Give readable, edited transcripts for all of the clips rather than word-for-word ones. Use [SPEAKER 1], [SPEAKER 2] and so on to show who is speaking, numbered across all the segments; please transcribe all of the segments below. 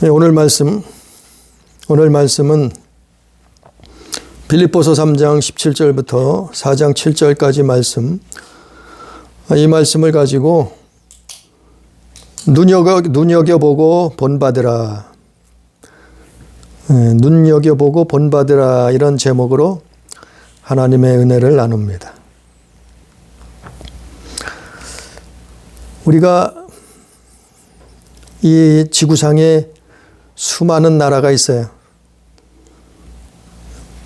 [SPEAKER 1] 네, 오늘 말씀은 빌립보서 3장 17절부터 4장 7절까지 말씀. 이 말씀을 가지고 눈여겨보고 본받으라. 눈여겨보고 본받으라, 이런 제목으로 하나님의 은혜를 나눕니다. 우리가 이 지구상에 수많은 나라가 있어요.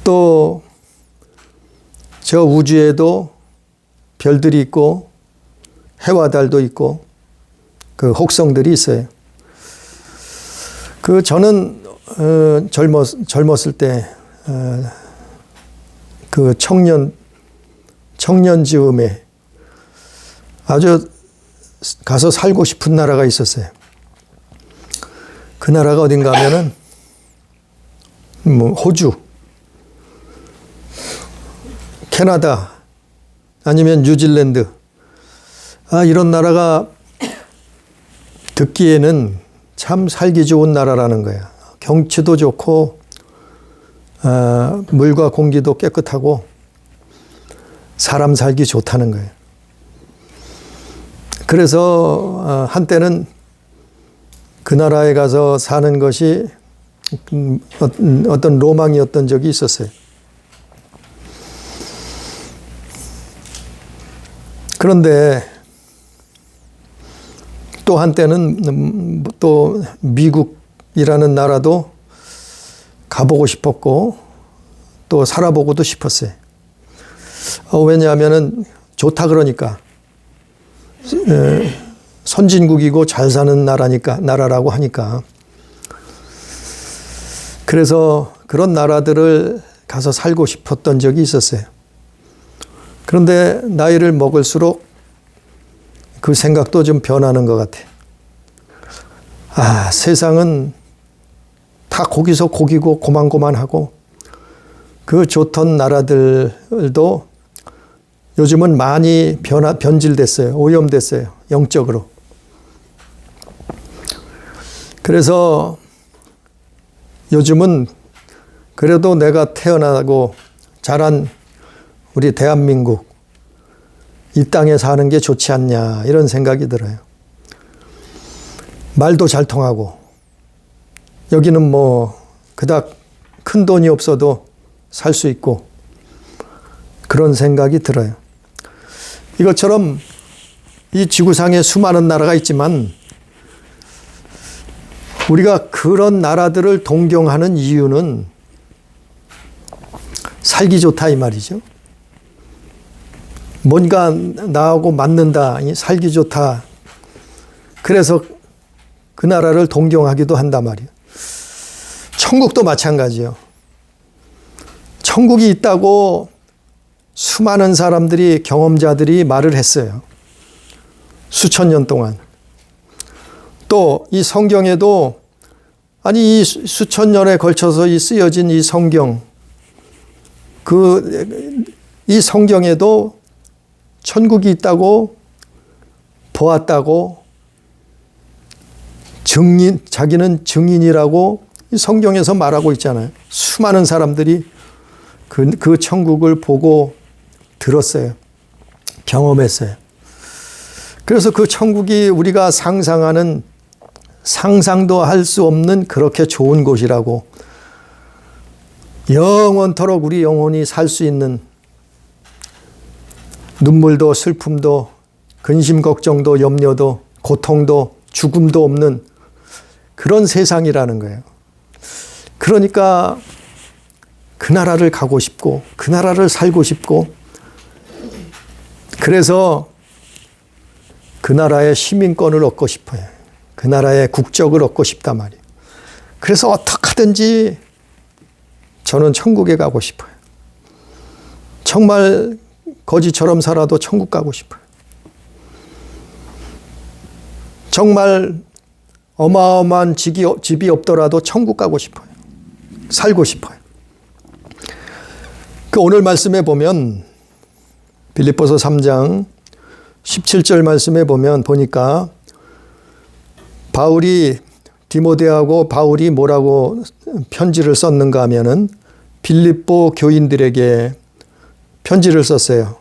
[SPEAKER 1] 또 저 우주에도 별들이 있고 해와 달도 있고 그 혹성들이 있어요. 저는 젊었을 때 그 청년 즈음에 아주 가서 살고 싶은 나라가 있었어요. 그 나라가 어딘가 하면은 호주, 캐나다, 아니면 뉴질랜드. 이런 나라가 듣기에는 참 살기 좋은 나라라는 거예요. 경치도 좋고 물과 공기도 깨끗하고 사람 살기 좋다는 거예요. 그래서 한때는 그 나라에 가서 사는 것이 어떤 로망이었던 적이 있었어요. 그런데 또 한때는 또 미국이라는 나라도 가보고 싶었고 또 살아보고도 싶었어요. 왜냐하면은 좋다 그러니까. 선진국이고 잘 사는 나라라고 하니까. 그래서 그런 나라들을 가서 살고 싶었던 적이 있었어요. 그런데 나이를 먹을수록 그 생각도 좀 변하는 것 같아요. 세상은 다 거기서 거기고 고만고만하고 그 좋던 나라들도 요즘은 많이 변질됐어요. 오염됐어요. 영적으로. 그래서 요즘은 그래도 내가 태어나고 자란 우리 대한민국, 이 땅에 사는 게 좋지 않냐, 이런 생각이 들어요. 말도 잘 통하고 여기는 그닥 큰 돈이 없어도 살 수 있고 그런 생각이 들어요. 이것처럼 이 지구상에 수많은 나라가 있지만 우리가 그런 나라들을 동경하는 이유는 살기 좋다, 이 말이죠. 뭔가 나하고 맞는다, 살기 좋다. 그래서 그 나라를 동경하기도 한단 말이에요. 천국도 마찬가지예요. 천국이 있다고 수많은 사람들이, 경험자들이 말을 했어요. 수천 년 동안. 또 이 성경에도, 이 수천 년에 걸쳐서 쓰여진 이 성경, 이 성경에도 천국이 있다고 보았다고 자기는 증인이라고 이 성경에서 말하고 있잖아요. 수많은 사람들이 그 천국을 보고 들었어요. 경험했어요. 그래서 그 천국이 우리가 상상하는, 상상도 할 수 없는 그렇게 좋은 곳이라고, 영원토록 우리 영혼이 살 수 있는, 눈물도 슬픔도 근심 걱정도 염려도 고통도 죽음도 없는 그런 세상이라는 거예요. 그러니까 그 나라를 가고 싶고 그 나라를 살고 싶고, 그래서 그 나라의 시민권을 얻고 싶어요. 그 나라의 국적을 얻고 싶단 말이에요. 그래서 어떻게 하든지 저는 천국에 가고 싶어요. 정말 거지처럼 살아도 천국 가고 싶어요. 정말 어마어마한 집이 없더라도 천국 가고 싶어요. 살고 싶어요. 오늘 말씀에 보면 빌립보서 3장 17절 말씀에 보니까 바울이 디모데하고 바울이 뭐라고 편지를 썼는가 하면은 빌립보 교인들에게 편지를 썼어요.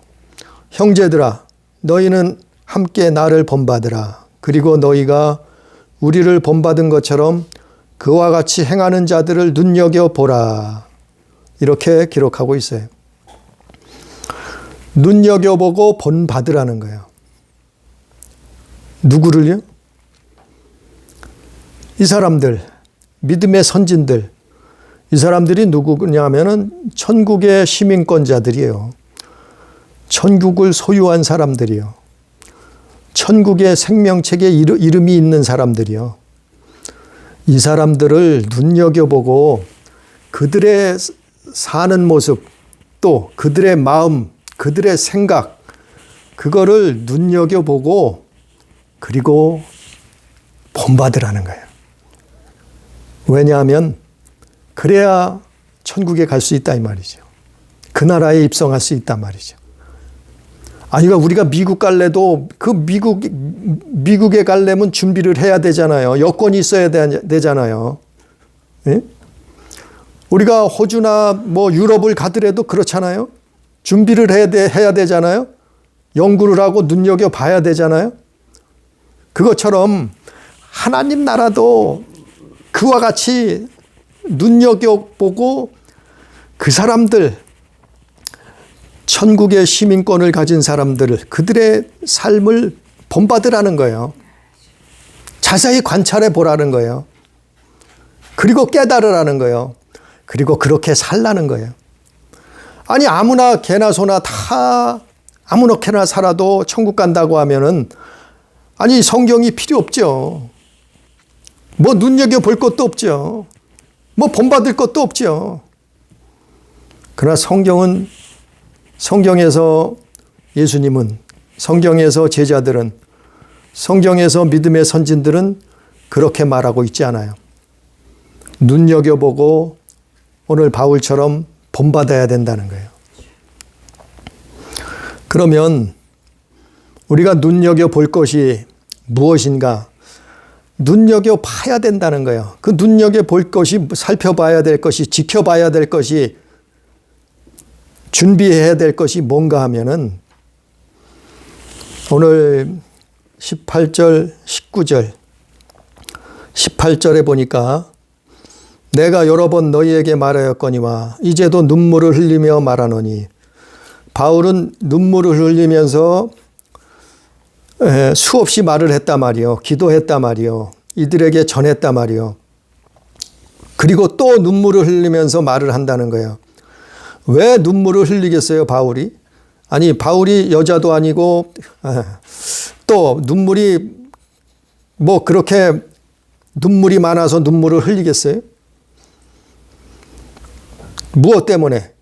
[SPEAKER 1] 형제들아, 너희는 함께 나를 본받으라. 그리고 너희가 우리를 본받은 것처럼 그와 같이 행하는 자들을 눈여겨보라. 이렇게 기록하고 있어요. 눈여겨보고 본받으라는 거예요. 누구를요? 이 사람들, 믿음의 선진들, 이 사람들이 누구냐 하면은 천국의 시민권자들이에요. 천국을 소유한 사람들이요. 천국의 생명책에 이름이 있는 사람들이요. 이 사람들을 눈여겨보고 그들의 사는 모습, 또 그들의 마음, 그들의 생각, 그거를 눈여겨보고 그리고 본받으라는 거예요. 왜냐하면 그래야 천국에 갈 수 있다 이 말이죠. 그 나라에 입성할 수 있단 말이죠. 아니가 우리가 미국 갈래도 그 미국에 가려면 준비를 해야 되잖아요. 여권이 있어야 되잖아요. 예? 우리가 호주나 뭐 유럽을 가더라도 그렇잖아요. 준비를 해야 되잖아요. 연구를 하고 눈여겨 봐야 되잖아요. 그것처럼 하나님 나라도 그와 같이 눈여겨보고 그 사람들, 천국의 시민권을 가진 사람들을, 그들의 삶을 본받으라는 거예요. 자세히 관찰해 보라는 거예요. 그리고 깨달으라는 거예요. 그리고 그렇게 살라는 거예요. 아니 아무나 개나 소나 다 아무렇게나 살아도 천국 간다고 하면은 아니 성경이 필요 없죠. 뭐 눈여겨볼 것도 없죠. 뭐 본받을 것도 없죠. 그러나 성경에서 예수님은, 성경에서 제자들은, 성경에서 믿음의 선진들은 그렇게 말하고 있지 않아요. 눈여겨보고 오늘 바울처럼 본받아야 된다는 거예요. 그러면 우리가 눈여겨볼 것이 무엇인가? 눈여겨봐야 된다는 거예요. 그 눈여겨볼 것이, 살펴봐야 될 것이, 지켜봐야 될 것이, 준비해야 될 것이 뭔가 하면은 오늘 18절, 19절, 18절에 보니까 내가 여러 번 너희에게 말하였거니와 이제도 눈물을 흘리며 말하노니, 바울은 눈물을 흘리면서 수없이 말을 했단 말이요. 기도했단 말이요. 이들에게 전했단 말이요. 그리고 또 눈물을 흘리면서 말을 한다는 거예요. 왜 눈물을 흘리겠어요, 바울이? 아니, 바울이 여자도 아니고, 또 눈물이, 뭐 그렇게 눈물이 많아서 눈물을 흘리겠어요? 무엇 때문에?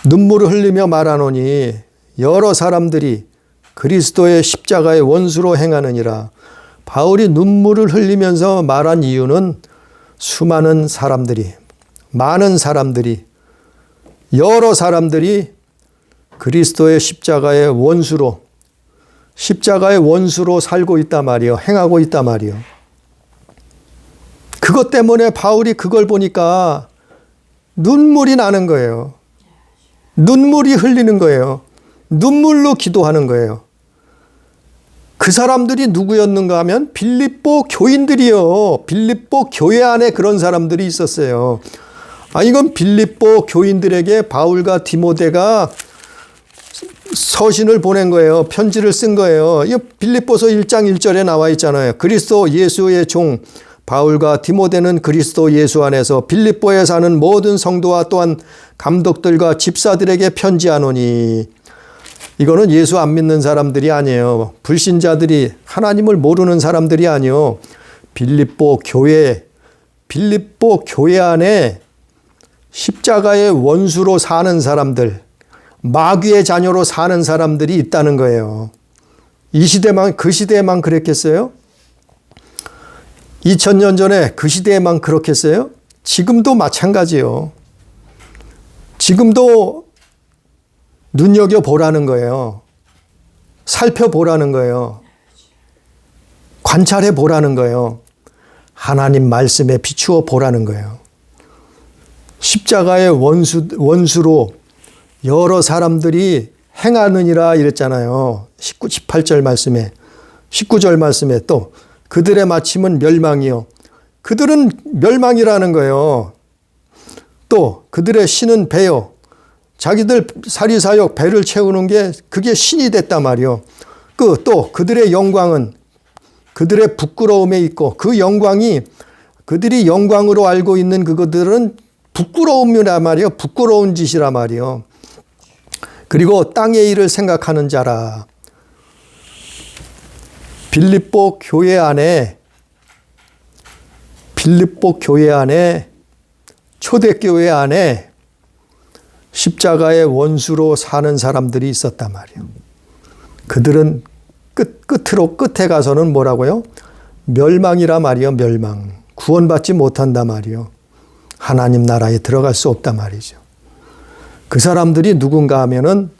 [SPEAKER 1] 눈물을 흘리며 말하노니 여러 사람들이 그리스도의 십자가의 원수로 행하느니라. 바울이 눈물을 흘리면서 말한 이유는 수많은 사람들이, 많은 사람들이, 여러 사람들이 그리스도의 십자가의 원수로 살고 있단 말이요. 행하고 있단 말이요. 그것 때문에 바울이 그걸 보니까 눈물이 나는 거예요. 눈물이 흘리는 거예요. 눈물로 기도하는 거예요. 그 사람들이 누구였는가 하면 빌립보 교인들이요. 빌립보 교회 안에 그런 사람들이 있었어요. 이건 빌립보 교인들에게 바울과 디모데가 서신을 보낸 거예요. 편지를 쓴 거예요. 이 빌립보서 1장 1절에 나와 있잖아요. 그리스도 예수의 종 바울과 디모데는 그리스도 예수 안에서 빌립보에 사는 모든 성도와 또한 감독들과 집사들에게 편지하노니. 이거는 예수 안 믿는 사람들이 아니에요. 불신자들이, 하나님을 모르는 사람들이 아니에요. 빌립보 교회 안에 십자가의 원수로 사는 사람들, 마귀의 자녀로 사는 사람들이 있다는 거예요. 그 시대에만 그랬겠어요? 2000년 전에 그 시대에만 그렇겠어요? 지금도 마찬가지요. 지금도 눈여겨보라는 거예요. 살펴보라는 거예요. 관찰해보라는 거예요. 하나님 말씀에 비추어 보라는 거예요. 십자가의 원수로 여러 사람들이 행하느니라 이랬잖아요. 18절 말씀에, 19절 말씀에 또 그들의 마침은 멸망이요. 그들은 멸망이라는 거예요. 또 그들의 신은 배요. 자기들 사리사욕 배를 채우는 게 그게 신이 됐단 말이요. 또 그들의 영광은 그들의 부끄러움에 있고 그 영광이 그들이 영광으로 알고 있는 그것들은 부끄러움이란 말이요. 부끄러운 짓이란 말이요. 그리고 땅의 일을 생각하는 자라. 빌립보 교회 안에 초대교회 안에 십자가의 원수로 사는 사람들이 있었단 말이에요. 그들은 끝에 가서는 뭐라고요? 멸망이라 말이요. 멸망. 구원받지 못한단 말이요. 하나님 나라에 들어갈 수 없단 말이죠. 그 사람들이 누군가 하면은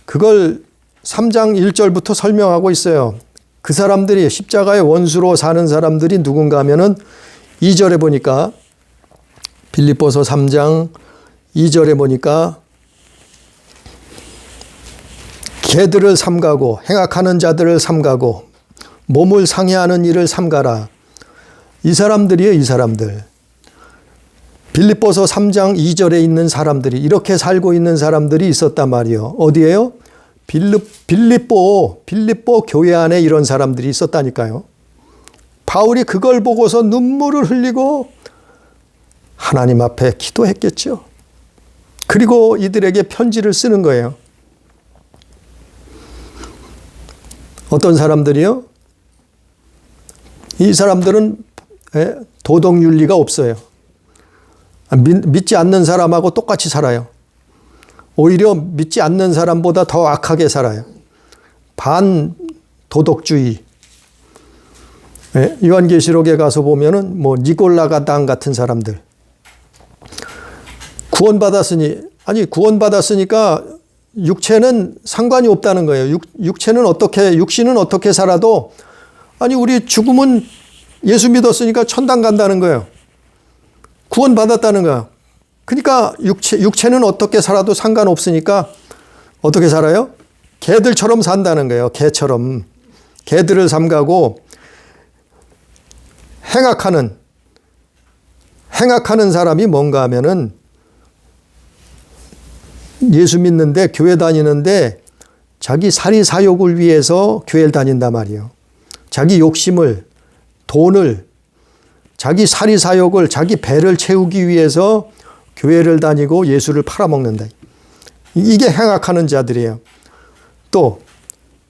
[SPEAKER 1] 그걸 3장 1절부터 설명하고 있어요. 그 사람들이 십자가의 원수로 사는 사람들이 누군가 하면은 2절에 보니까 빌립보서 3장 2절에 보니까 개들을 삼가고 행악하는 자들을 삼가고 몸을 상해하는 일을 삼가라. 이 사람들이에요. 이 사람들. 빌립보서 3장 2절에 있는 사람들이 이렇게 살고 있는 사람들이 있었단 말이에요. 어디에요? 빌립보 교회 안에 이런 사람들이 있었다니까요. 바울이 그걸 보고서 눈물을 흘리고 하나님 앞에 기도했겠죠. 그리고 이들에게 편지를 쓰는 거예요. 어떤 사람들이요? 이 사람들은 도덕윤리가 없어요. 믿지 않는 사람하고 똑같이 살아요. 오히려 믿지 않는 사람보다 더 악하게 살아요. 반도덕주의. 요한계시록에 가서 보면은 니골라가당 같은 사람들. 구원받았으니까 육체는 상관이 없다는 거예요. 육신은 어떻게 살아도 우리 죽으면 예수 믿었으니까 천당 간다는 거예요. 구원받았다는 거예요. 그러니까 육체는 어떻게 살아도 상관없으니까 어떻게 살아요? 개들처럼 산다는 거예요. 개처럼. 개들을 삼가고 행악하는 사람이 뭔가 하면은 예수 믿는데 교회 다니는데 자기 사리사욕을 위해서 교회를 다닌단 말이에요. 자기 욕심을, 돈을, 자기 사리사욕을, 자기 배를 채우기 위해서 교회를 다니고 예수를 팔아먹는다. 이게 행악하는 자들이에요. 또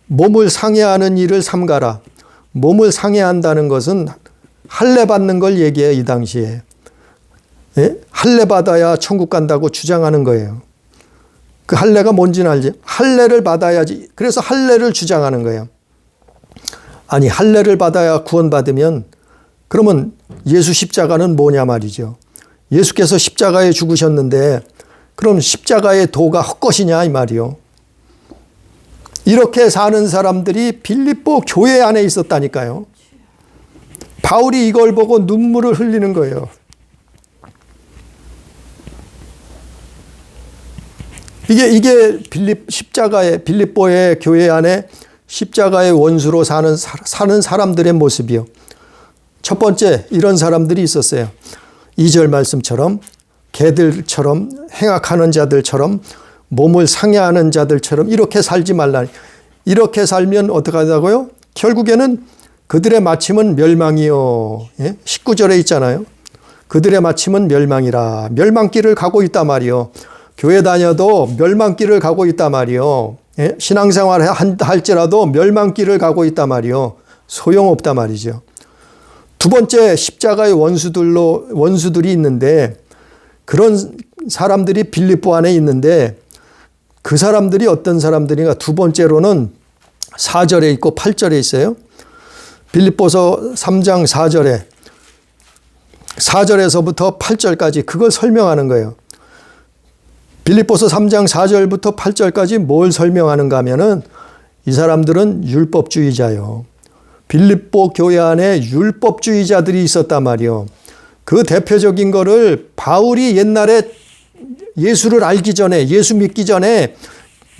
[SPEAKER 1] 몸을 상해하는 일을 삼가라. 몸을 상해한다는 것은 할례 받는 걸 얘기해요. 이 당시에. 할례 받아야 천국 간다고 주장하는 거예요. 그 할례가 뭔지는 알지? 할례를 받아야지. 그래서 할례를 주장하는 거예요. 아니 할례를 받아야 구원받으면 그러면 예수 십자가는 뭐냐 말이죠. 예수께서 십자가에 죽으셨는데 그럼 십자가의 도가 헛것이냐 이 말이요. 이렇게 사는 사람들이 빌립보 교회 안에 있었다니까요. 바울이 이걸 보고 눈물을 흘리는 거예요. 이게 빌립보의 교회 안에 십자가의 원수로 사는 사람들의 모습이요. 첫 번째 이런 사람들이 있었어요. 2절 말씀처럼 개들처럼 행악하는 자들처럼 몸을 상해하는 자들처럼 이렇게 살지 말라. 이렇게 살면 어떻게 하다고요? 결국에는 그들의 마침은 멸망이요. 19절에 있잖아요. 그들의 마침은 멸망이라. 멸망길을 가고 있단 말이요. 교회 다녀도 멸망길을 가고 있단 말이요. 신앙생활 할지라도 멸망길을 가고 있단 말이요. 소용없단 말이죠. 두 번째 십자가의 원수들이 있는데 그런 사람들이 빌립보 안에 있는데 그 사람들이 어떤 사람들인가? 두 번째로는 4절에 있고 8절에 있어요. 빌립보서 3장 4절에서부터 8절까지 그걸 설명하는 거예요. 빌립보서 3장 4절부터 8절까지 뭘 설명하는가 하면은 이 사람들은 율법주의자요. 빌립보 교회 안에 율법주의자들이 있었단 말이요. 그 대표적인 거를 바울이 옛날에 예수를 알기 전에, 예수 믿기 전에,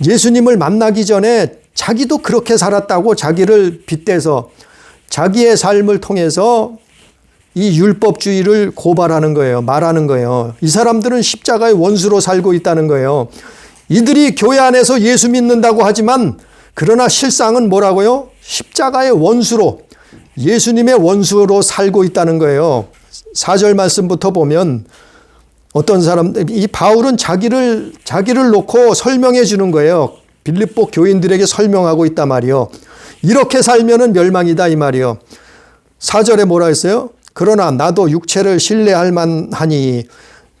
[SPEAKER 1] 예수님을 만나기 전에 자기도 그렇게 살았다고 자기를 빗대서 자기의 삶을 통해서 이 율법주의를 고발하는 거예요. 말하는 거예요. 이 사람들은 십자가의 원수로 살고 있다는 거예요. 이들이 교회 안에서 예수 믿는다고 하지만 그러나 실상은 뭐라고요? 십자가의 원수로, 예수님의 원수로 살고 있다는 거예요. 4절 말씀부터 보면 어떤 사람들, 이 바울은 자기를 놓고 설명해 주는 거예요. 빌립보 교인들에게 설명하고 있단 말이요. 이렇게 살면은 멸망이다 이 말이요. 4절에 뭐라 했어요? 그러나 나도 육체를 신뢰할 만하니,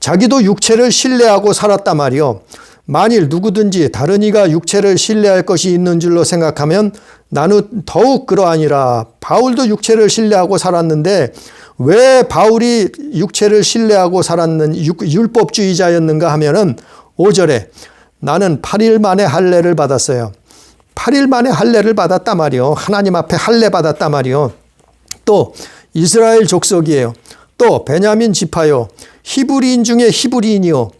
[SPEAKER 1] 자기도 육체를 신뢰하고 살았단 말이요. 만일 누구든지 다른 이가 육체를 신뢰할 것이 있는 줄로 생각하면 나는 더욱 그러하니라. 바울도 육체를 신뢰하고 살았는데 왜 바울이 육체를 신뢰하고 살았는 율법주의자였는가 하면은 5절에 나는 8일 만에 할례를 받았어요. 8일 만에 할례를 받았단 말이요. 하나님 앞에 할례 받았단 말이요. 또 이스라엘 족속이에요. 또 베냐민 지파요. 히브리인 중에 히브리인이요.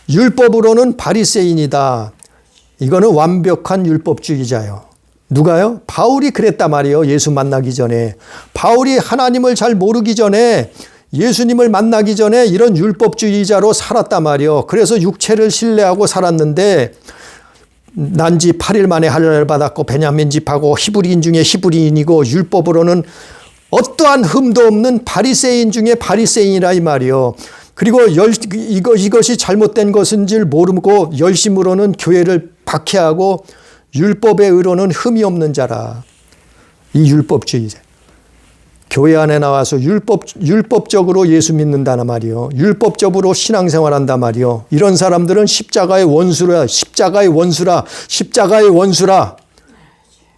[SPEAKER 1] 율법으로는 바리새인이다. 이거는 완벽한 율법주의자요. 누가요? 바울이 그랬단 말이에요. 예수 만나기 전에. 바울이 하나님을 잘 모르기 전에, 예수님을 만나기 전에 이런 율법주의자로 살았단 말이에요. 그래서 육체를 신뢰하고 살았는데 난지 8일 만에 할례를 받았고 베냐민 집하고 히브리인 중에 히브리인이고 율법으로는 어떠한 흠도 없는 바리새인 중에 바리새인이라 이 말이요. 그리고 이것이 잘못된 것인 줄 모르고 열심으로는 교회를 박해하고 율법의 의로는 흠이 없는 자라. 이 율법주의자. 교회 안에 나와서 율법적으로 예수 믿는다는 말이요. 율법적으로 신앙생활한단 말이요. 이런 사람들은 십자가의 원수라, 십자가의 원수라, 십자가의 원수라.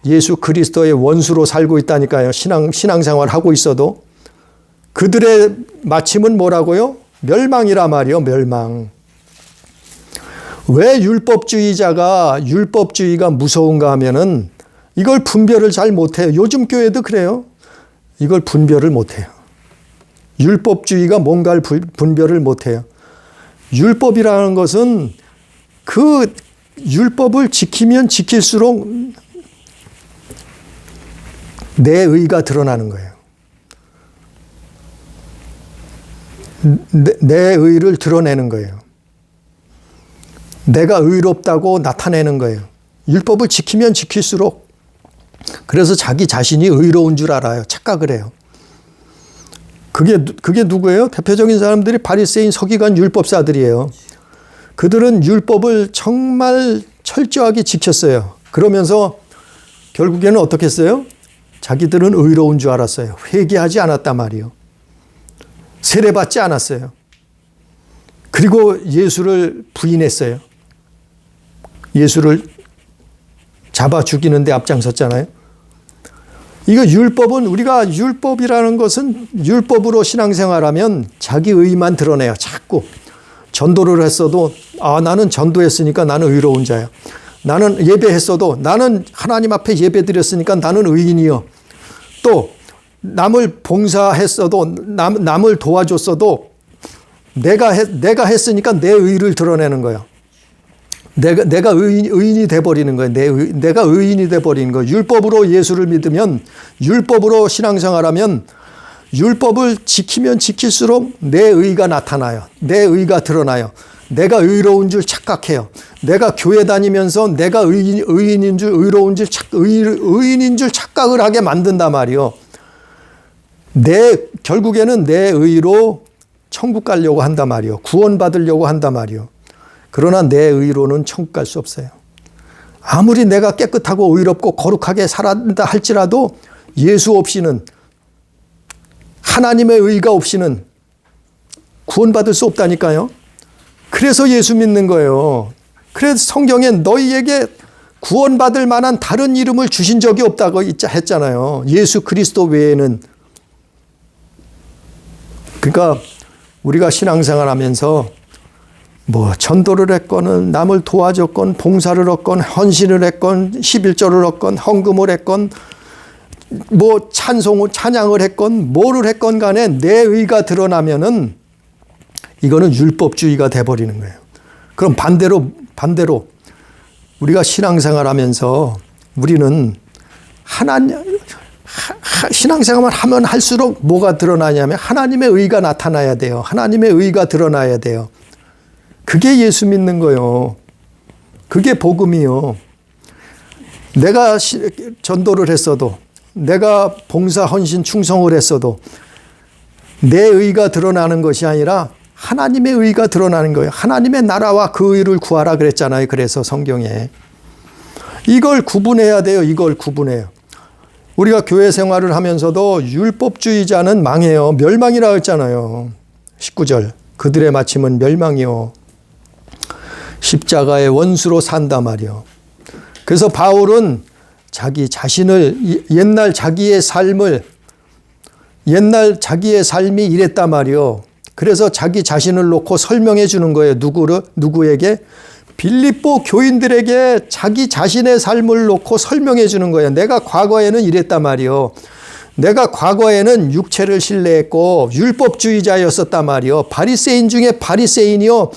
[SPEAKER 1] 예수 그리스도의 원수로 살고 있다니까요. 신앙생활하고 있어도. 그들의 마침은 뭐라고요? 멸망이라 말이요. 멸망. 왜 율법주의가 무서운가 하면은 이걸 분별을 잘 못해요. 요즘 교회도 그래요. 이걸 분별을 못해요. 율법주의가 뭔가를 분별을 못해요. 율법이라는 것은 그 율법을 지키면 지킬수록 내 의가 드러나는 거예요. 내 의를 드러내는 거예요. 내가 의롭다고 나타내는 거예요. 율법을 지키면 지킬수록. 그래서 자기 자신이 의로운 줄 알아요. 착각을 해요. 그게 누구예요? 대표적인 사람들이 바리새인, 서기관, 율법사들이에요. 그들은 율법을 정말 철저하게 지켰어요. 그러면서 결국에는 어떻게 했어요? 자기들은 의로운 줄 알았어요. 회개하지 않았단 말이에요. 세례받지 않았어요. 그리고 예수를 부인했어요. 예수를 잡아 죽이는데 앞장섰잖아요. 이거 율법은, 우리가 율법이라는 것은 율법으로 신앙생활하면 자기 의만 드러내요. 자꾸 전도를 했어도 나는 전도했으니까 나는 의로운 자야. 나는 예배했어도 나는 하나님 앞에 예배 드렸으니까 나는 의인이요. 또 남을 봉사했어도 남을 도와줬어도 내가 했으니까 내 의를 드러내는 거예요. 내가 의인이 돼버리는 거예요. 내가 의인이 돼버리는 거예요. 율법으로 예수를 믿으면, 율법으로 신앙생활하면 율법을 지키면 지킬수록 내 의가 나타나요. 내 의가 드러나요. 내가 의로운 줄 착각해요. 내가 교회 다니면서 내가 의인인 줄, 의인인 줄 착각을 하게 만든단 말이요. 결국에는 내 의로 천국 가려고 한단 말이요. 구원받으려고 한단 말이요. 그러나 내 의로는 천국 갈 수 없어요. 아무리 내가 깨끗하고 의롭고 거룩하게 살았다 할지라도 예수 없이는, 하나님의 의가 없이는 구원받을 수 없다니까요. 그래서 예수 믿는 거예요. 그래서 성경에 너희에게 구원받을 만한 다른 이름을 주신 적이 없다고 했잖아요. 예수 그리스도 외에는. 그러니까 우리가 신앙생활 하면서 전도를 했건, 남을 도와줬건, 봉사를 했건, 헌신을 했건, 11조를 했건, 헌금을 했건, 뭐 찬양을 했건 뭐를 했건 간에 내 의가 드러나면은 이거는 율법주의가 돼버리는 거예요. 그럼 반대로 우리가 신앙생활 하면서 우리는 신앙생활만 하면 할수록 뭐가 드러나냐면 하나님의 의가 나타나야 돼요. 하나님의 의가 드러나야 돼요. 그게 예수 믿는 거요. 그게 복음이요. 내가 전도를 했어도, 내가 봉사, 헌신, 충성을 했어도 내 의가 드러나는 것이 아니라 하나님의 의가 드러나는 거예요. 하나님의 나라와 그 의를 구하라 그랬잖아요. 그래서 성경에. 이걸 구분해야 돼요. 이걸 구분해요. 우리가 교회 생활을 하면서도 율법주의자는 망해요. 멸망이라고 했잖아요. 19절. 그들의 마침은 멸망이요. 십자가의 원수로 산다 말이요. 그래서 바울은 자기 자신을, 옛날 자기의 삶이 이랬단 말이요. 그래서 자기 자신을 놓고 설명해 주는 거예요. 누구에게? 빌립보 교인들에게 자기 자신의 삶을 놓고 설명해 주는 거예요. 내가 과거에는 이랬단 말이요. 내가 과거에는 육체를 신뢰했고 율법주의자였었단 말이요. 바리새인 중에 바리새인이요.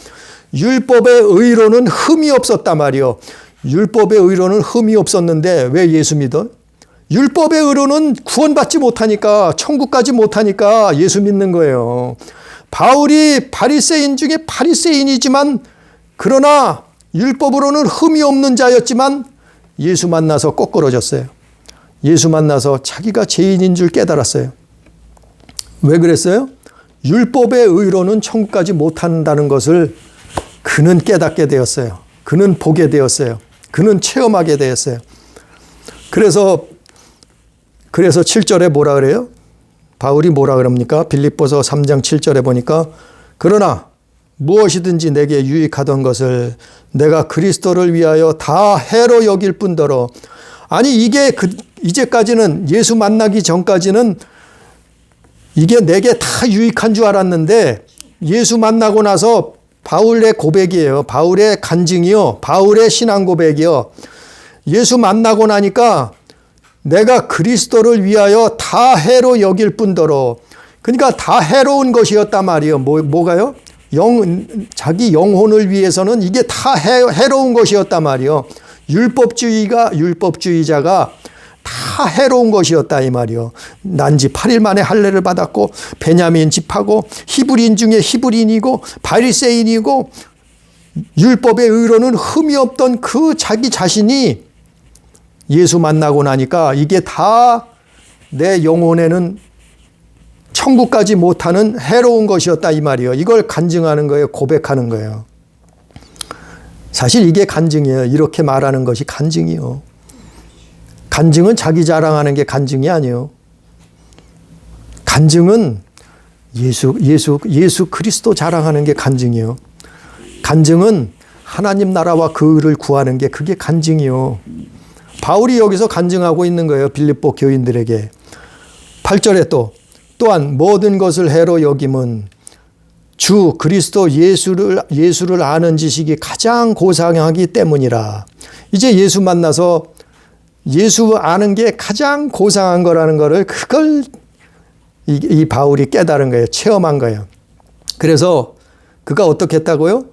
[SPEAKER 1] 율법의 의로는 흠이 없었단 말이요. 율법의 의로는 흠이 없었는데 왜 예수 믿어? 율법의 의로는 구원받지 못하니까, 천국까지 못하니까 예수 믿는 거예요. 바울이 바리새인 중에 바리새인이지만 그러나 율법으로는 흠이 없는 자였지만 예수 만나서 꼬꾸러졌어요. 예수 만나서 자기가 죄인인 줄 깨달았어요. 왜 그랬어요? 율법의 의로는 천국까지 못한다는 것을 그는 깨닫게 되었어요. 그는 보게 되었어요. 그는 체험하게 되었어요. 그래서 7절에 뭐라 그래요? 바울이 뭐라 그럽니까? 빌립보서 3장 7절에 보니까 그러나 무엇이든지 내게 유익하던 것을 내가 그리스도를 위하여 다 해로 여길 뿐더러, 아니 이게 이제까지는, 예수 만나기 전까지는 이게 내게 다 유익한 줄 알았는데 예수 만나고 나서 바울의 고백이에요. 바울의 간증이요. 바울의 신앙 고백이요. 예수 만나고 나니까 내가 그리스도를 위하여 다 해로 여길 뿐더러, 그러니까 다 해로운 것이었단 말이에요. 뭐가요? 자기 영혼을 위해서는 이게 다 해로운 것이었단 말이에요. 율법주의자가 다 해로운 것이었다 이 말이요. 난지 8일 만에 할례를 받았고 베냐민 집하고 히브리인 중에 히브리인이고 바리새인이고 율법의 의로는 흠이 없던 그 자기 자신이 예수 만나고 나니까 이게 다 내 영혼에는 천국까지 못하는 해로운 것이었다 이 말이요. 이걸 간증하는 거예요. 고백하는 거예요. 사실 이게 간증이에요. 이렇게 말하는 것이 간증이요. 간증은 자기 자랑하는 게 간증이 아니에요. 간증은 예수 그리스도 자랑하는 게 간증이요. 간증은 하나님 나라와 그 의를 구하는 게 그게 간증이요. 바울이 여기서 간증하고 있는 거예요. 빌립보 교인들에게. 8절에 또한 모든 것을 해로 여김은 주 그리스도 예수를 아는 지식이 가장 고상하기 때문이라. 이제 예수 만나서 예수 아는 게 가장 고상한 거라는 거를, 그걸 이 바울이 깨달은 거예요. 체험한 거예요. 그래서 그가 어떻게 했다고요?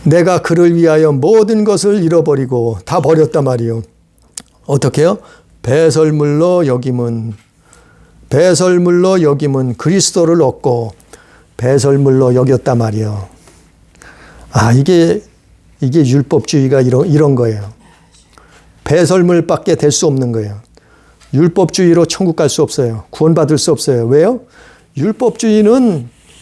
[SPEAKER 1] 내가 그를 위하여 모든 것을 잃어버리고 다 버렸단 말이에요. 어떻게 해요? 배설물로 여김은 그리스도를 얻고 배설물로 여겼단 말이에요. 아, 이게 율법주의가 이런 거예요. 배설물밖에 될 수 없는 거예요. 율법주의로 천국 갈 수 없어요. 구원받을 수 없어요. 왜요?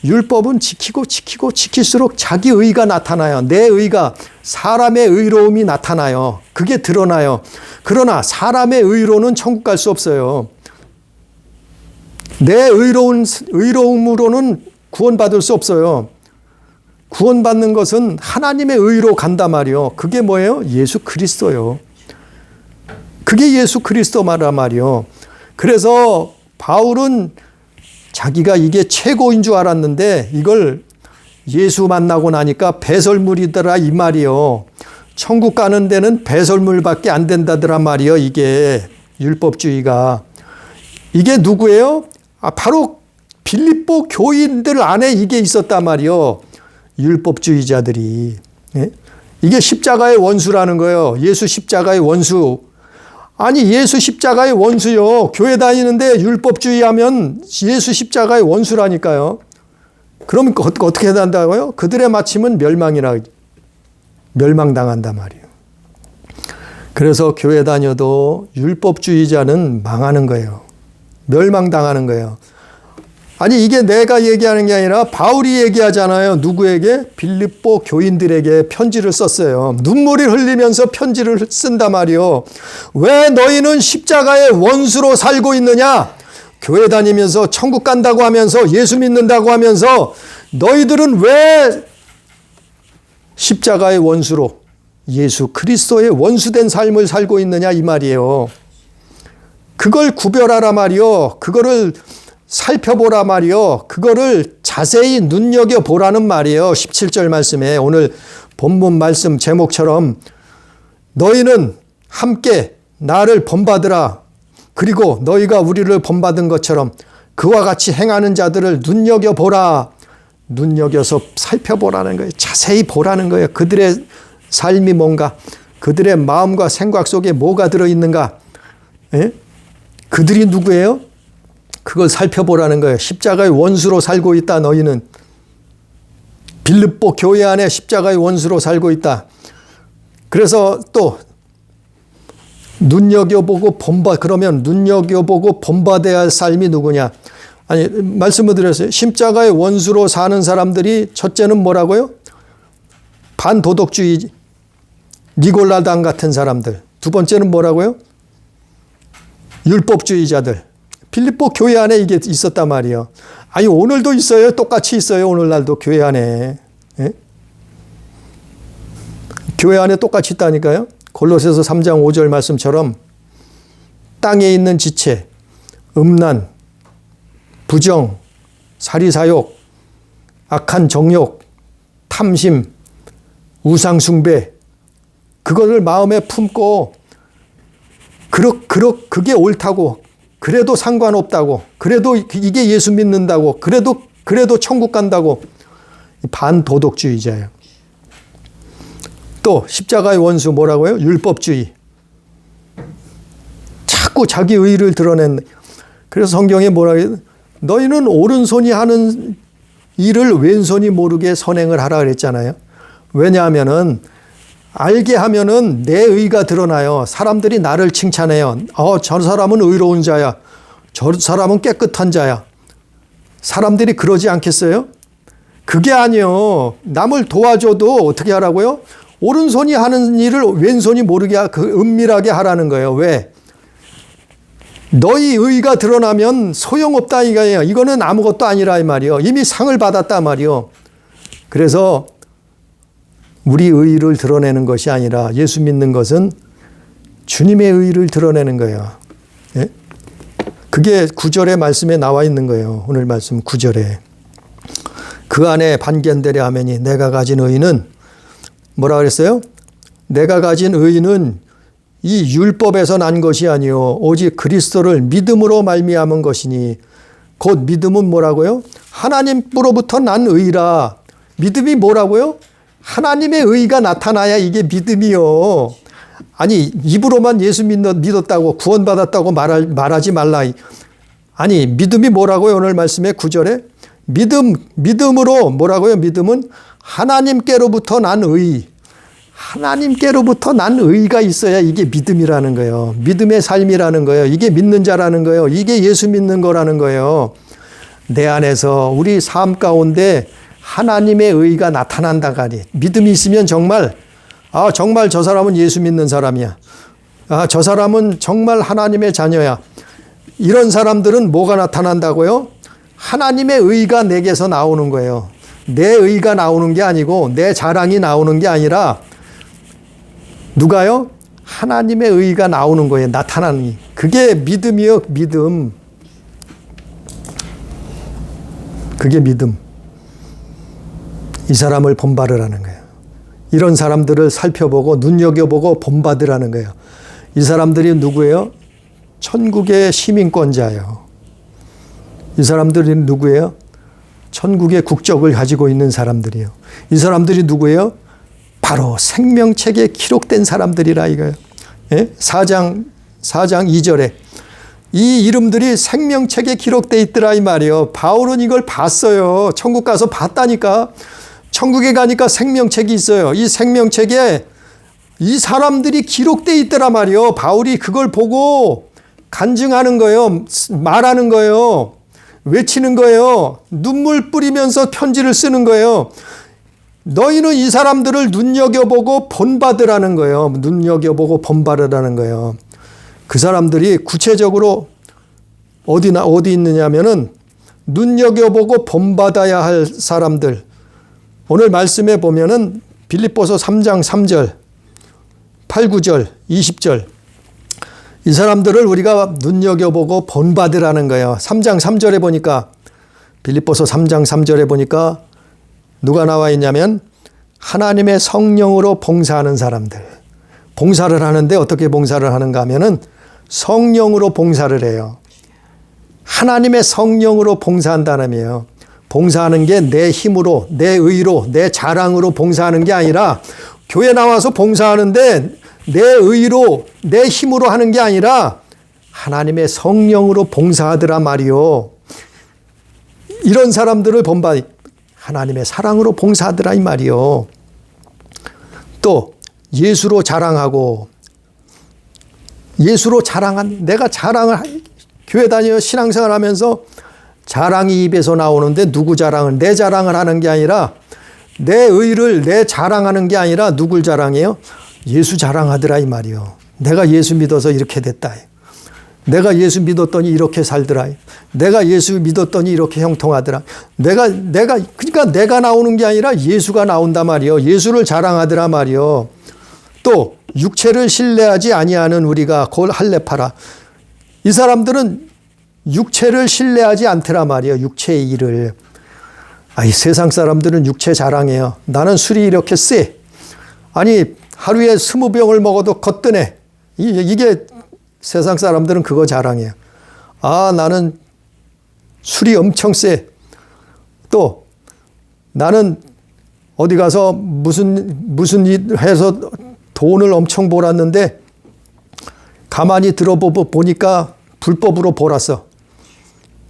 [SPEAKER 1] 율법은 지킬수록 자기 의가 나타나요. 내 의가, 사람의 의로움이 나타나요. 그게 드러나요. 그러나 사람의 의로는 천국 갈 수 없어요. 내 의로움으로는 구원받을 수 없어요. 구원받는 것은 하나님의 의로 간단 말이요. 그게 뭐예요? 예수 그리스도요. 그게 예수 그리스도 말이요. 그래서 바울은 자기가 이게 최고인 줄 알았는데 이걸 예수 만나고 나니까 배설물이더라 이 말이요. 천국 가는 데는 배설물밖에 안 된다더라 말이요. 이게 율법주의가. 이게 누구예요? 바로 빌립보 교인들 안에 이게 있었단 말이요. 율법주의자들이. 예? 이게 십자가의 원수라는 거예요. 예수 십자가의 원수. 아니 예수 십자가의 원수요. 교회 다니는데 율법주의 하면 예수 십자가의 원수라니까요. 그럼 어떻게 한다고요? 그들의 마침은 멸망당한단 말이에요. 그래서 교회 다녀도 율법주의자는 망하는 거예요. 멸망당하는 거예요. 아니 이게 내가 얘기하는 게 아니라 바울이 얘기하잖아요. 누구에게? 빌립보 교인들에게 편지를 썼어요. 눈물을 흘리면서 편지를 쓴단 말이요. 왜 너희는 십자가의 원수로 살고 있느냐? 교회 다니면서 천국 간다고 하면서 예수 믿는다고 하면서 너희들은 왜 십자가의 원수로 예수 그리스도의 원수된 삶을 살고 있느냐 이 말이에요. 그걸 구별하라 말이요. 그거를 살펴보라 말이요. 그거를 자세히 눈여겨보라는 말이에요. 17절 말씀에 오늘 본문 말씀 제목처럼 너희는 함께 나를 본받으라. 그리고 너희가 우리를 본받은 것처럼 그와 같이 행하는 자들을 눈여겨보라. 눈여겨서 살펴보라는 거예요. 자세히 보라는 거예요. 그들의 삶이 뭔가, 그들의 마음과 생각 속에 뭐가 들어있는가. 예? 그들이 누구예요? 그걸 살펴보라는 거예요. 십자가의 원수로 살고 있다. 너희는 빌립보 교회 안에 십자가의 원수로 살고 있다. 그래서 또 눈여겨보고 그러면 눈여겨보고 본받아야 할 삶이 누구냐? 아니 말씀을 드렸어요. 십자가의 원수로 사는 사람들이 첫째는 뭐라고요? 반도덕주의 니골라당 같은 사람들. 두 번째는 뭐라고요? 율법주의자들. 빌립보 교회 안에 이게 있었단 말이에요. 아니 오늘도 있어요. 똑같이 있어요. 오늘날도 교회 안에. 예? 교회 안에 똑같이 있다니까요. 골로새서 3장 5절 말씀처럼 땅에 있는 지체, 음란, 부정, 사리사욕, 악한 정욕, 탐심, 우상숭배 그것을 마음에 품고 그게 옳다고 그래도 상관없다고 그래도 이게 예수 믿는다고 그래도 천국 간다고 반도덕주의자예요. 또 십자가의 원수 뭐라고요? 율법주의. 자꾸 자기 의를 드러낸. 그래서 성경에 뭐라고 해요? 너희는 오른손이 하는 일을 왼손이 모르게 선행을 하라 그랬잖아요. 왜냐하면은 알게 하면은 내 의가 드러나요. 사람들이 나를 칭찬해요. 저 사람은 의로운 자야. 저 사람은 깨끗한 자야. 사람들이 그러지 않겠어요? 그게 아니요. 남을 도와줘도 어떻게 하라고요? 오른손이 하는 일을 왼손이 모르게 은밀하게 하라는 거예요. 왜? 너희 의가 드러나면 소용없다 이거예요. 이거는 아무것도 아니라 이 말이요. 이미 상을 받았다 말이요. 그래서 우리 의를 드러내는 것이 아니라 예수 믿는 것은 주님의 의를 드러내는 거예요. 예? 그게 9절의 말씀에 나와 있는 거예요. 오늘 말씀 9절에. 그 안에 반견되려 하매니 내가 가진 의는 뭐라 그랬어요? 내가 가진 의는 이 율법에서 난 것이 아니요 오직 그리스도를 믿음으로 말미암은 것이니 곧 믿음은 뭐라고요? 하나님으로부터 난 의라. 믿음이 뭐라고요? 하나님의 의가 나타나야 이게 믿음이요. 아니 입으로만 예수 믿었다고 구원받았다고 말하지 말라. 아니 믿음이 뭐라고요? 오늘 말씀에 9절에 믿음으로 뭐라고요? 믿음은 하나님께로부터 난 의. 하나님께로부터 난 의가 있어야 이게 믿음이라는 거예요. 믿음의 삶이라는 거예요. 이게 믿는 자라는 거예요. 이게 예수 믿는 거라는 거예요. 내 안에서 우리 삶 가운데 하나님의 의가 나타난다가니 믿음이 있으면 정말 저 사람은 예수 믿는 사람이야. 저 사람은 정말 하나님의 자녀야. 이런 사람들은 뭐가 나타난다고요? 하나님의 의가 내게서 나오는 거예요. 내 의가 나오는 게 아니고 내 자랑이 나오는 게 아니라 누가요? 하나님의 의가 나오는 거예요. 나타나는. 그게 믿음이요. 믿음. 그게 믿음. 이 사람을 본받으라는 거예요. 이런 사람들을 살펴보고 눈여겨보고 본받으라는 거예요. 이 사람들이 누구예요? 천국의 시민권자예요. 이 사람들이 누구예요? 천국의 국적을 가지고 있는 사람들이에요. 이 사람들이 누구예요? 바로 생명책에 기록된 사람들이라 이거예요. 예? 4장 2절에 이 이름들이 생명책에 기록돼 있더라 이 말이에요. 바울은 이걸 봤어요. 천국 가서 봤다니까. 천국에 가니까 생명책이 있어요. 이 생명책에 이 사람들이 기록돼 있더라 말이에요. 바울이 그걸 보고 간증하는 거예요. 말하는 거예요. 외치는 거예요. 눈물 뿌리면서 편지를 쓰는 거예요. 너희는 이 사람들을 눈여겨보고 본받으라는 거예요. 눈여겨보고 본받으라는 거예요. 그 사람들이 구체적으로 어디 있느냐면은 눈여겨보고 본받아야 할 사람들. 오늘 말씀에 보면은 빌립보서 3장 3절, 8, 9절, 20절. 이 사람들을 우리가 눈여겨보고 본받으라는 거예요. 3장 3절에 보니까 빌립보서 3장 3절에 보니까 누가 나와 있냐면 하나님의 성령으로 봉사하는 사람들. 봉사를 하는데 어떻게 봉사를 하는가 하면은 성령으로 봉사를 해요. 하나님의 성령으로 봉사한다는 의미예요. 봉사하는 게 내 힘으로, 내 의로, 내 자랑으로 봉사하는 게 아니라 교회 나와서 봉사하는데 내 의로, 내 힘으로 하는 게 아니라 하나님의 성령으로 봉사하더라 말이요. 이런 사람들을 본받 하나님의 사랑으로 봉사하더라 이 말이요. 또 예수로 자랑하고 예수로 자랑한 내가 자랑을 교회 다니며 신앙생활 하면서 자랑이 입에서 나오는데 누구 자랑을 내 자랑을 하는 게 아니라 내 의를 내 자랑하는 게 아니라 누굴 자랑해요? 예수 자랑하더라 이 말이요. 내가 예수 믿어서 이렇게 됐다. 내가 예수 믿었더니 이렇게 살더라. 내가 예수 믿었더니 이렇게 형통하더라. 그러니까 내가 나오는 게 아니라 예수가 나온다 말이요. 예수를 자랑하더라 말이요. 또 육체를 신뢰하지 아니하는 우리가 곧 할례파라. 이 사람들은 육체를 신뢰하지 않더라 말이요. 육체의 일을. 이 세상 사람들은 육체 자랑해요. 나는 술이 이렇게 세. 아니 하루에 20병을 먹어도 거뜬해. 이게 세상 사람들은 그거 자랑해요. 나는 술이 엄청 세. 또 나는 어디 가서 무슨 일 해서 돈을 엄청 벌었는데 가만히 들어보니까 불법으로 벌었어.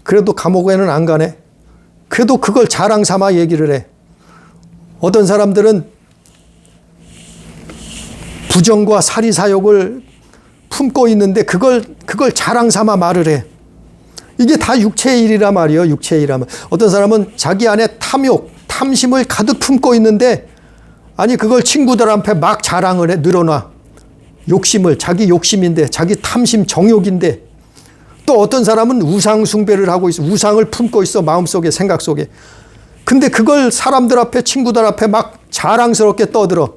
[SPEAKER 1] 그래도 감옥에는 안 가네. 그래도 그걸 자랑 삼아 얘기를 해. 어떤 사람들은 부정과 사리사욕을 품고 있는데 그걸 자랑 삼아 말을 해. 이게 다 육체의 일이라 말이에요. 육체의 일이라면. 어떤 사람은 자기 안에 탐욕, 탐심을 가득 품고 있는데 아니 그걸 친구들한테 막 자랑을 해. 늘어놔. 욕심을 자기 욕심인데 자기 탐심 정욕인데 또 어떤 사람은 우상 숭배를 하고 있어. 우상을 품고 있어. 마음속에 생각 속에. 근데 그걸 사람들 앞에 친구들 앞에 막 자랑스럽게 떠들어.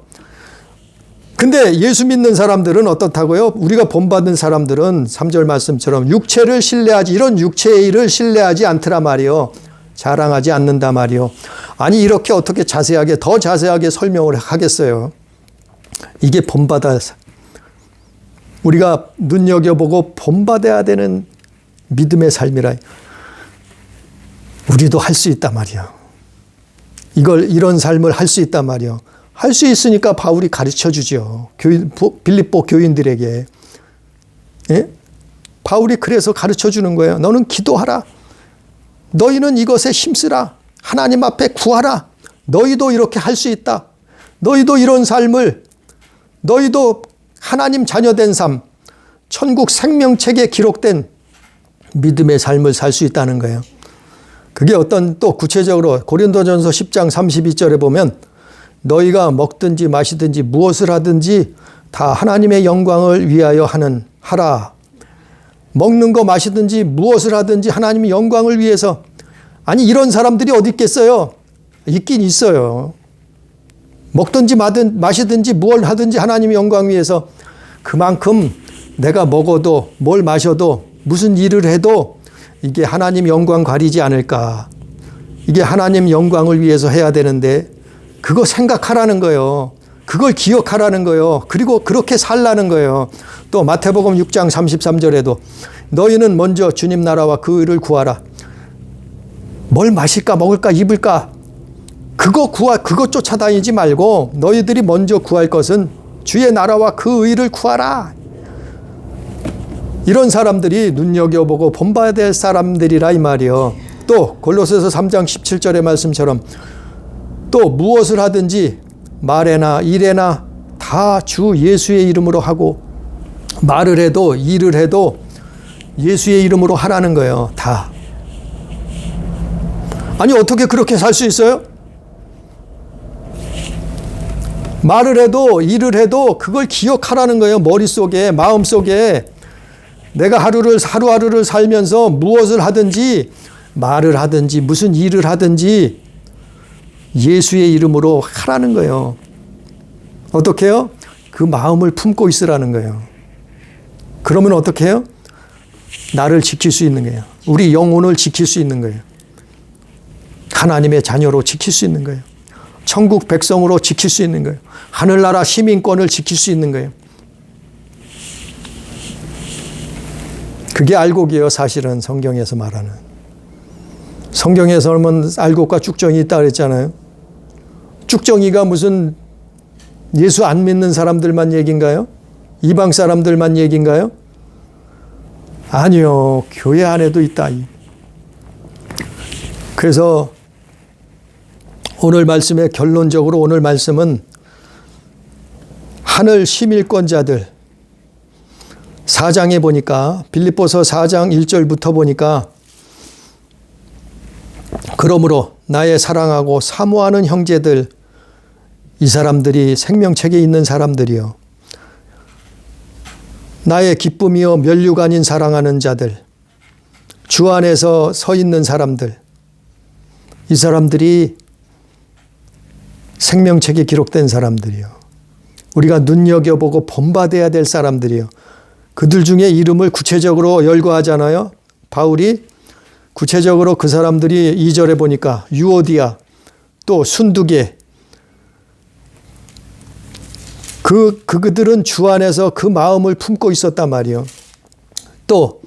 [SPEAKER 1] 근데 예수 믿는 사람들은 어떻다고요? 우리가 본받는 사람들은 3절 말씀처럼 육체를 신뢰하지 이런 육체의 일을 신뢰하지 않더라 말이요. 자랑하지 않는다 말이요. 아니 이렇게 어떻게 더 자세하게 설명을 하겠어요. 이게 본받아 우리가 눈여겨보고 본받아야 되는 믿음의 삶이라. 우리도 할 수 있단 말이야. 이런 삶을 할 수 있단 말이야. 할 수 있으니까 바울이 가르쳐 주죠. 빌립보 교인들에게. 예? 바울이 그래서 가르쳐 주는 거예요. 너는 기도하라. 너희는 이것에 힘쓰라. 하나님 앞에 구하라. 너희도 이렇게 할 수 있다. 너희도 이런 삶을 너희도 하나님 자녀된 삶, 천국 생명책에 기록된 믿음의 삶을 살 수 있다는 거예요. 그게 어떤 또 구체적으로 고린도전서 10장 32절에 보면 너희가 먹든지 마시든지 무엇을 하든지 다 하나님의 영광을 위하여 하라. 먹는 거 마시든지 무엇을 하든지 하나님의 영광을 위해서. 아니 이런 사람들이 어디 있겠어요? 있긴 있어요. 먹든지 마시든지 뭘 하든지 하나님의 영광 위해서. 그만큼 내가 먹어도 뭘 마셔도 무슨 일을 해도 이게 하나님 영광 가리지 않을까. 이게 하나님 영광을 위해서 해야 되는데 그거 생각하라는 거예요. 그걸 기억하라는 거예요. 그리고 그렇게 살라는 거예요. 또 마태복음 6장 33절에도 너희는 먼저 주님 나라와 그 의를 구하라. 뭘 마실까 먹을까 입을까 그거 쫓아다니지 말고 너희들이 먼저 구할 것은 주의 나라와 그 의를 구하라. 이런 사람들이 눈여겨보고 본받아야 될 사람들이라 이 말이요. 또 골로새서 3장 17절의 말씀처럼 또 무엇을 하든지 말에나 일에나 다 주 예수의 이름으로 하고 말을 해도 일을 해도 예수의 이름으로 하라는 거예요. 다. 아니 어떻게 그렇게 살 수 있어요? 말을 해도 일을 해도 그걸 기억하라는 거예요. 머릿속에 마음속에 내가 하루하루를 살면서 무엇을 하든지 말을 하든지 무슨 일을 하든지 예수의 이름으로 하라는 거예요. 어떻게 해요? 그 마음을 품고 있으라는 거예요. 그러면 어떻게 해요? 나를 지킬 수 있는 거예요. 우리 영혼을 지킬 수 있는 거예요. 하나님의 자녀로 지킬 수 있는 거예요. 천국 백성으로 지킬 수 있는 거예요. 하늘나라 시민권을 지킬 수 있는 거예요. 그게 알곡이에요. 사실은 성경에서 말하는. 성경에서는 알곡과 쭉정이 있다 그랬잖아요. 쭉정이가 무슨 예수 안 믿는 사람들만 얘기인가요? 이방 사람들만 얘기인가요? 아니요. 교회 안에도 있다. 그래서 오늘 말씀의 결론적으로 오늘 말씀은 하늘 시민권자들 4장에 보니까 빌립보서 4장 1절부터 보니까 그러므로 나의 사랑하고 사모하는 형제들 이 사람들이 생명책에 있는 사람들이요. 나의 기쁨이요 면류가 아닌 사랑하는 자들 주 안에서 서 있는 사람들 이 사람들이 생명책에 기록된 사람들이요. 우리가 눈여겨보고 본받아야 될 사람들이요. 그들 중에 이름을 구체적으로 열거하잖아요. 바울이 구체적으로 그 사람들이 2절에 보니까 유오디아 또 순두계 그들은 주 안에서 그 마음을 품고 있었단 말이에요. 또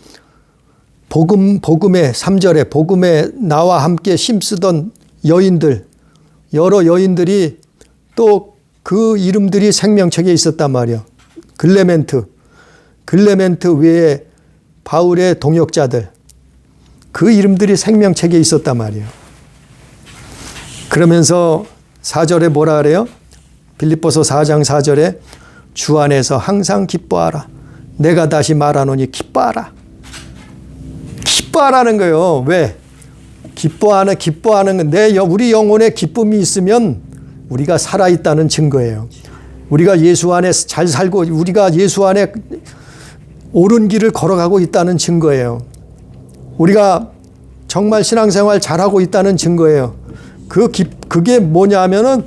[SPEAKER 1] 복음의 3절에 복음에 나와 함께 힘쓰던 여인들 여러 여인들이 또 그 이름들이 생명책에 있었단 말이에요. 글레멘트 외에 바울의 동역자들 그 이름들이 생명책에 있었단 말이에요. 그러면서 4절에 뭐라 그래요? 빌립보서 4장 4절에 주 안에서 항상 기뻐하라. 내가 다시 말하노니 기뻐하라. 기뻐하라는 거예요. 왜? 기뻐하는 건 우리 영혼에 기쁨이 있으면 우리가 살아있다는 증거예요. 우리가 예수 안에 잘 살고 우리가 예수 안에 옳은 길을 걸어가고 있다는 증거예요. 우리가 정말 신앙생활 잘하고 있다는 증거예요. 그게 뭐냐 하면은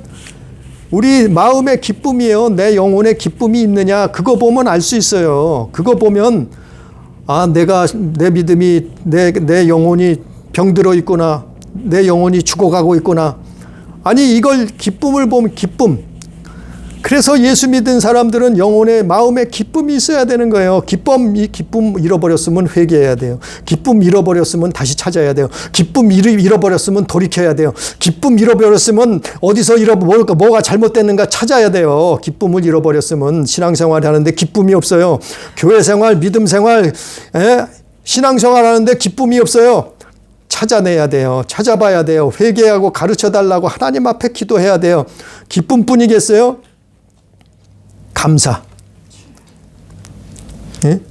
[SPEAKER 1] 우리 마음의 기쁨이에요. 내 영혼에 기쁨이 있느냐 그거 보면 알 수 있어요. 그거 보면 내 믿음이 내 영혼이 병들어 있구나. 내 영혼이 죽어가고 있구나. 아니 이걸 기쁨을 보면 기쁨. 그래서 예수 믿은 사람들은 영혼에 마음에 기쁨이 있어야 되는 거예요. 기쁨 잃어버렸으면 회개해야 돼요. 기쁨 잃어버렸으면 다시 찾아야 돼요. 기쁨 잃어버렸으면 돌이켜야 돼요. 기쁨 잃어버렸으면 어디서 뭐가 잘못됐는가 찾아야 돼요. 기쁨을 잃어버렸으면 신앙생활 하는데 기쁨이 없어요. 교회생활, 믿음생활, 신앙생활 하는데 기쁨이 없어요. 찾아내야 돼요. 찾아봐야 돼요. 회개하고 가르쳐달라고 하나님 앞에 기도해야 돼요. 기쁨뿐이겠어요? 감사. 예?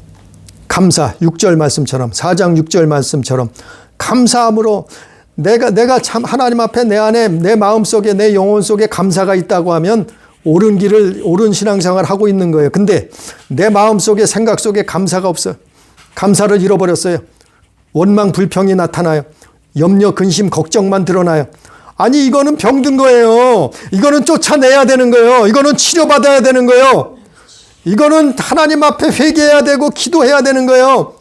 [SPEAKER 1] 감사. 6절 말씀처럼 4장 6절 말씀처럼 감사함으로 내가 참 하나님 앞에 내 안에 내 마음속에 내 영혼 속에 감사가 있다고 하면 옳은 신앙생활을 하고 있는 거예요. 근데 내 마음속에 생각 속에 감사가 없어요. 감사를 잃어버렸어요. 원망 불평이 나타나요. 염려 근심 걱정만 드러나요. 아니 이거는 병든 거예요. 이거는 쫓아내야 되는 거예요. 이거는 치료받아야 되는 거예요. 이거는 하나님 앞에 회개해야 되고 기도해야 되는 거예요.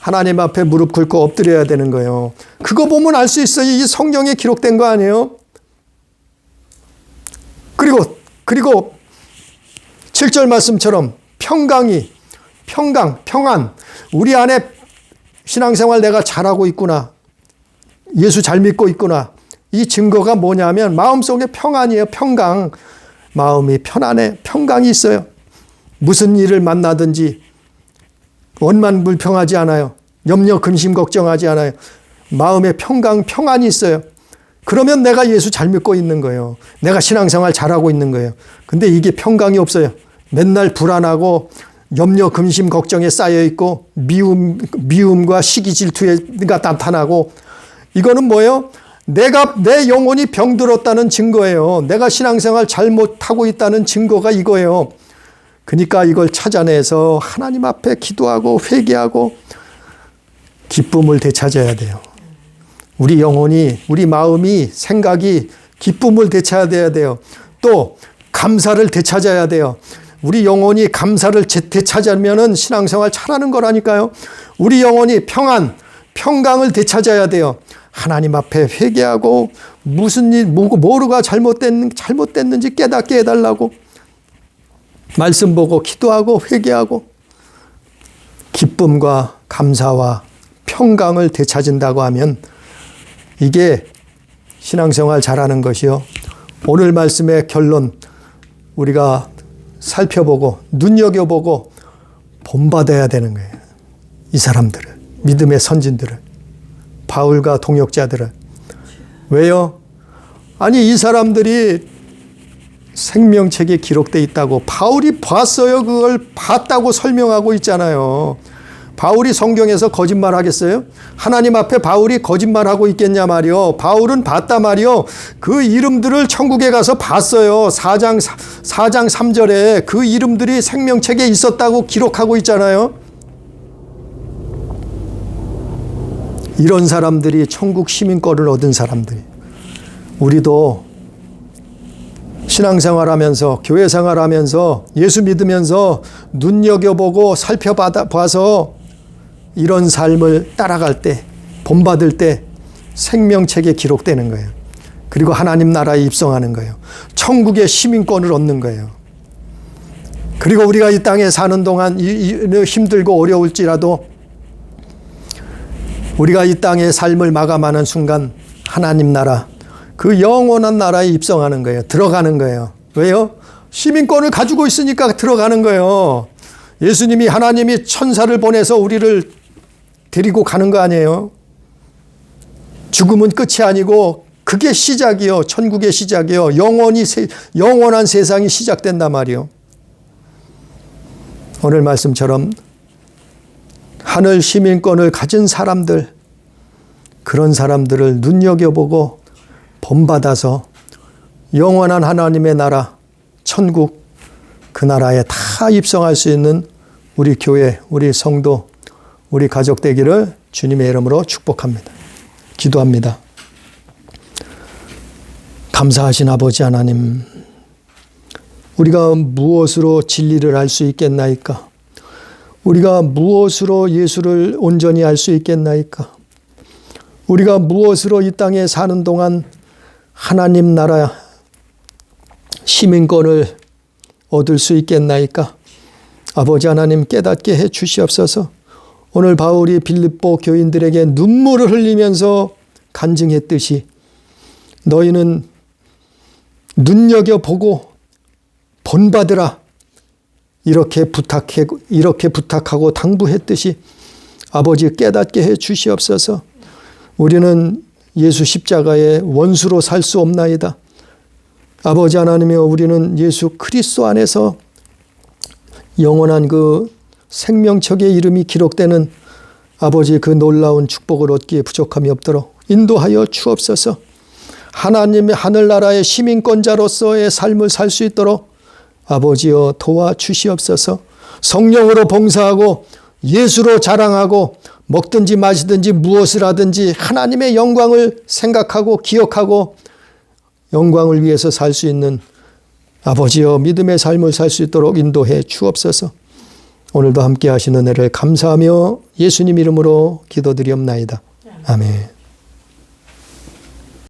[SPEAKER 1] 하나님 앞에 무릎 꿇고 엎드려야 되는 거예요. 그거 보면 알 수 있어요. 이 성경에 기록된 거 아니에요? 그리고 7절 말씀처럼 평안. 우리 안에 신앙생활 내가 잘하고 있구나. 예수 잘 믿고 있구나. 이 증거가 뭐냐면 마음속에 평안이에요. 평강. 마음이 편안해. 평강이 있어요. 무슨 일을 만나든지 원만 불평하지 않아요. 염려, 근심, 걱정하지 않아요. 마음에 평안이 있어요. 그러면 내가 예수 잘 믿고 있는 거예요. 내가 신앙생활 잘하고 있는 거예요. 근데 이게 평강이 없어요. 맨날 불안하고 염려, 근심, 걱정에 쌓여 있고 미움과 시기, 질투가 나타나고 이거는 뭐예요? 내 영혼이 병들었다는 증거예요. 내가 신앙생활 잘못하고 있다는 증거가 이거예요. 그러니까 이걸 찾아내서 하나님 앞에 기도하고 회개하고 기쁨을 되찾아야 돼요. 우리 영혼이, 우리 마음이, 생각이 기쁨을 되찾아야 돼요. 또 감사를 되찾아야 돼요. 우리 영혼이 감사를 되찾으면 신앙생활 잘하는 거라니까요. 우리 영혼이 평강을 되찾아야 돼요. 하나님 앞에 회개하고 무슨 일, 뭐가 잘못됐는지 깨닫게 해달라고 말씀 보고 기도하고 회개하고 기쁨과 감사와 평강을 되찾은다고 하면 이게 신앙생활 잘하는 것이요. 오늘 말씀의 결론 우리가 살펴보고 눈여겨보고 본받아야 되는 거예요. 이 사람들을, 믿음의 선진들을, 바울과 동역자들을. 왜요? 아니 이 사람들이 생명책에 기록되어 있다고 바울이 봤어요. 그걸 봤다고 설명하고 있잖아요. 바울이 성경에서 거짓말 하겠어요? 하나님 앞에 바울이 거짓말하고 있겠냐 말이요. 바울은 봤다 말이요. 그 이름들을 천국에 가서 봤어요. 4장 3절에 그 이름들이 생명책에 있었다고 기록하고 있잖아요. 이런 사람들이 천국 시민권을 얻은 사람들이. 우리도 신앙생활하면서 교회 생활하면서 예수 믿으면서 눈여겨보고 살펴봐서 이런 삶을 따라갈 때, 본받을 때 생명책에 기록되는 거예요. 그리고 하나님 나라에 입성하는 거예요. 천국의 시민권을 얻는 거예요. 그리고 우리가 이 땅에 사는 동안 힘들고 어려울지라도 우리가 이 땅의 삶을 마감하는 순간 하나님 나라, 그 영원한 나라에 입성하는 거예요. 들어가는 거예요. 왜요? 시민권을 가지고 있으니까 들어가는 거예요. 예수님이 하나님이 천사를 보내서 우리를 데리고 가는 거 아니에요? 죽음은 끝이 아니고 그게 시작이요. 천국의 시작이요. 영원한 세상이 시작된단 말이요. 오늘 말씀처럼 하늘 시민권을 가진 사람들, 그런 사람들을 눈여겨보고 본받아서 영원한 하나님의 나라, 천국, 그 나라에 다 입성할 수 있는 우리 교회, 우리 성도, 우리 가족 되기를 주님의 이름으로 축복합니다. 기도합니다. 감사하신 아버지 하나님, 우리가 무엇으로 진리를 알 수 있겠나이까? 우리가 무엇으로 예수를 온전히 알 수 있겠나이까? 우리가 무엇으로 이 땅에 사는 동안 하나님 나라 시민권을 얻을 수 있겠나이까? 아버지 하나님 깨닫게 해 주시옵소서. 오늘 바울이 빌립보 교인들에게 눈물을 흘리면서 간증했듯이 너희는 눈여겨보고 본받으라 이렇게 부탁하고 당부했듯이 아버지 깨닫게 해 주시옵소서. 우리는 예수 십자가의 원수로 살 수 없나이다. 아버지 하나님이여, 우리는 예수 그리스도 안에서 영원한 그 생명책의 이름이 기록되는 아버지 그 놀라운 축복을 얻기에 부족함이 없도록 인도하여 주옵소서. 하나님의 하늘나라의 시민권자로서의 삶을 살 수 있도록 아버지여 도와주시옵소서. 성령으로 봉사하고 예수로 자랑하고 먹든지 마시든지 무엇을 하든지 하나님의 영광을 생각하고 기억하고 영광을 위해서 살 수 있는 아버지여 믿음의 삶을 살 수 있도록 인도해 주옵소서. 오늘도 함께 하시는 은혜를 감사하며 예수님 이름으로 기도드리옵나이다. 아멘.